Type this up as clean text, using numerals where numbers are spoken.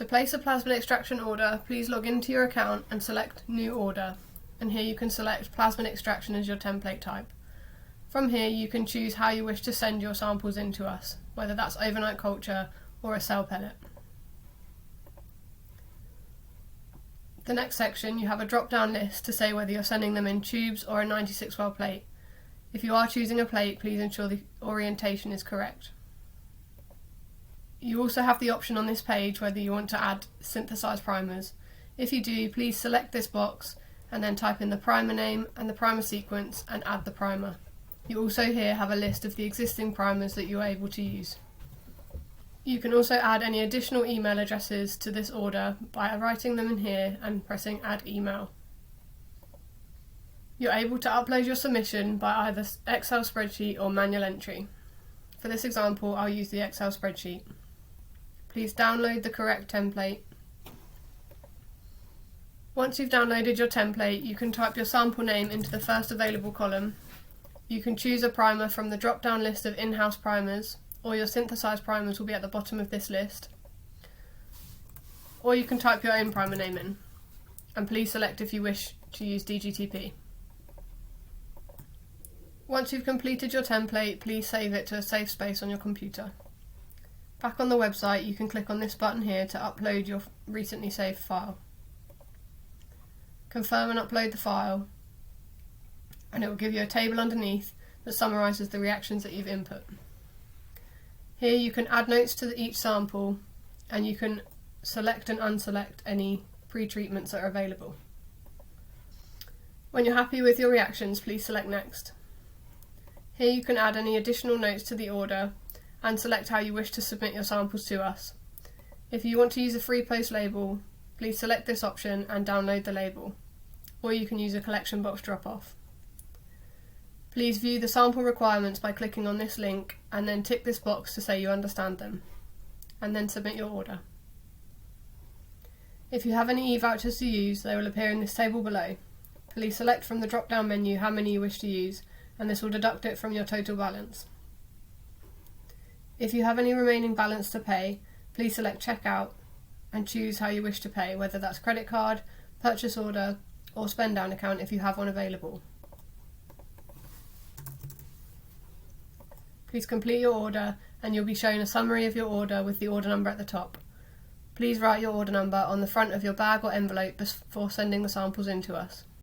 To place a plasmid extraction order, please log into your account and select New Order, and here you can select Plasmid Extraction as your template type. From here you can choose how you wish to send your samples in to us, whether that's overnight culture or a cell pellet. The next section, you have a drop-down list to say whether you're sending them in tubes or a 96-well plate. If you are choosing a plate, please ensure the orientation is correct. You also have the option on this page whether you want to add synthesized primers. If you do, please select this box and then type in the primer name and the primer sequence and add the primer. You also here have a list of the existing primers that you are able to use. You can also add any additional email addresses to this order by writing them in here and pressing Add Email. You're able to upload your submission by either Excel spreadsheet or manual entry. For this example, I'll use the Excel spreadsheet. Please download the correct template. Once you've downloaded your template, you can type your sample name into the first available column. You can choose a primer from the drop-down list of in-house primers, or your synthesized primers will be at the bottom of this list. Or you can type your own primer name in, and please select if you wish to use DGTP. Once you've completed your template, please save it to a safe space on your computer. Back on the website, you can click on this button here to upload your recently saved file. Confirm and upload the file, and it will give you a table underneath that summarises the reactions that you've input. Here you can add notes to each sample, and you can select and unselect any pre-treatments that are available. When you're happy with your reactions, please select Next. Here you can add any additional notes to the order and select how you wish to submit your samples to us. If you want to use a free post label, please select this option and download the label, or you can use a collection box drop-off. Please view the sample requirements by clicking on this link and then tick this box to say you understand them, and then submit your order. If you have any e-vouchers to use, they will appear in this table below. Please select from the drop-down menu how many you wish to use, and this will deduct it from your total balance. If you have any remaining balance to pay, please select Checkout and choose how you wish to pay, whether that's credit card, purchase order, or spend down account if you have one available. Please complete your order and you'll be shown a summary of your order with the order number at the top. Please write your order number on the front of your bag or envelope before sending the samples in to us.